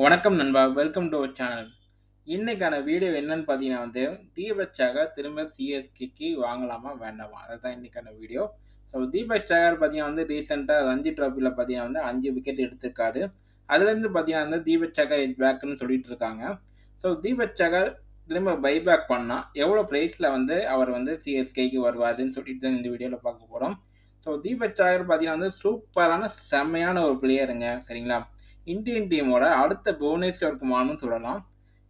வணக்கம் நண்பா. Welcome to our channel. இன்னைக்கான வீடியோ என்னன்னு பார்த்தீங்கன்னா தீபக் சஹர் திரும்ப சிஎஸ்கேக்கு வாங்கலாமா? வேண்டாமா? அதுதான் இன்னைக்கான வீடியோ. ஸோ தீபக் சஹர் பார்த்தீங்கன்னா ரீசெண்டா ரஞ்சி டிராஃபில பார்த்தீங்கன்னா 5 விக்கெட் எடுத்திருக்காரு. அதுலேருந்து பார்த்தீங்கன்னா தீபக் சஹர் இஸ் பேக்ன்னு சொல்லிட்டு இருக்காங்க. ஸோ தீபக் சஹர் திரும்ப பைபேக் பண்ணா எவ்வளோ பிரைஸ்ல அவர் சிஎஸ்கேக்கு வருவாருன்னு சொல்லிட்டு தான் இந்த வீடியோவில் பார்க்க போகிறோம். ஸோ தீபக் சஹர் பார்த்தீங்கன்னா சூப்பரான செம்மையான ஒரு பிளேயருங்க. சரிங்களா? இந்தியன் டீமோட அடுத்த புவனேஸ்வர் குமார்னு சொல்லலாம்.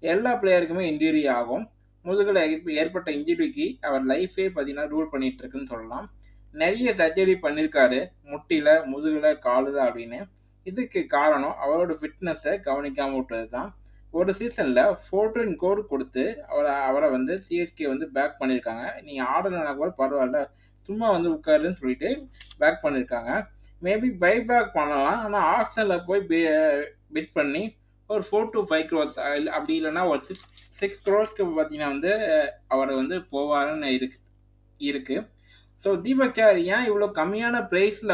எல்லா பிளேயருக்குமே இன்ஜுரி ஆகும். முதுகில் ஏற்பட்ட இன்ஜுரிக்கு அவர் லைஃபே பார்த்தீங்கன்னா ரூல் பண்ணிட்டு இருக்குன்னு சொல்லலாம். நிறைய சர்ஜரி பண்ணியிருக்காரு, முட்டியில், முதுகில், காலில் அப்படின்னு. இதுக்கு காரணம் அவரோட ஃபிட்னஸை கவனிக்காமல் விட்டது தான். ஒரு சீசனில் 14 கோடி கொடுத்து அவரை சிஎஸ்கே பேக் பண்ணியிருக்காங்க. நீங்கள் ஆடலைனா கூட பரவாயில்ல, சும்மா உட்காருன்னு சொல்லிட்டு பேக் பண்ணியிருக்காங்க. மேபி பை பேக் பண்ணலாம். ஆனால் ஆக்ஷனில் போய் பிட் பண்ணி ஒரு 4 to 5 crores அப்படி இல்லைன்னா ஒரு 6 crores பார்த்தீங்கன்னா அவர் போவாருன்னு இருக்கு. ஸோ தீபக் சஹர் ஏன் இவ்வளோ கம்மியான ப்ரைஸில்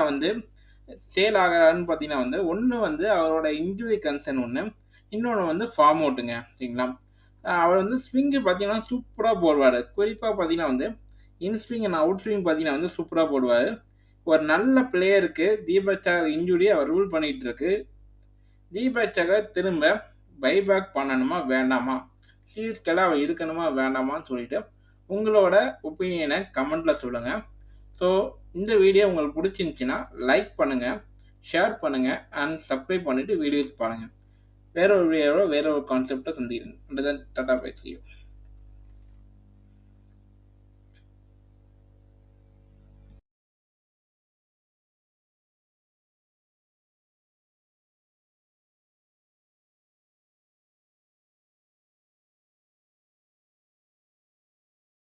சேல் ஆகிறாருன்னு பார்த்தீங்கன்னா ஒன்று அவரோட இன்ஜுரி கன்சர்ன் ஒன்று, இன்னொன்று ஃபார்ம் அவுட்டுங்க. சரிங்களா? அவர் ஸ்விங்கு பார்த்தீங்கன்னா சூப்பராக போடுவார். குறிப்பாக பார்த்தீங்கன்னா இன் ஸ்விங் அண்ட் அவுட் ஸ்விங் பார்த்தீங்கன்னா சூப்பராக போடுவார். ஒரு நல்ல பிளேயருக்கு தீபக் சஹர் இன்ஜுரி அவர் ரூல் பண்ணிகிட்டு இருக்கு. தீபக் சஹர் திரும்ப பைபேக் பண்ணணுமா வேண்டாமா? சிஎஸ்கேல அவர் இருக்கணுமா வேண்டாமான்னு சொல்லிட்டு உங்களோட ஒப்பீனியனை கமெண்ட்டில் சொல்லுங்கள். ஸோ இந்த வீடியோ உங்களுக்கு பிடிச்சிருந்துச்சின்னா லைக் பண்ணுங்கள், ஷேர் பண்ணுங்கள் அண்ட் சப்ஸ்கிரைப் பண்ணிவிட்டு வீடியோஸ் பாருங்கள். வேற ஒரு வீடியோவில் வேற ஒரு கான்செப்டை சந்திக்கிறேன். Tata bye. See you.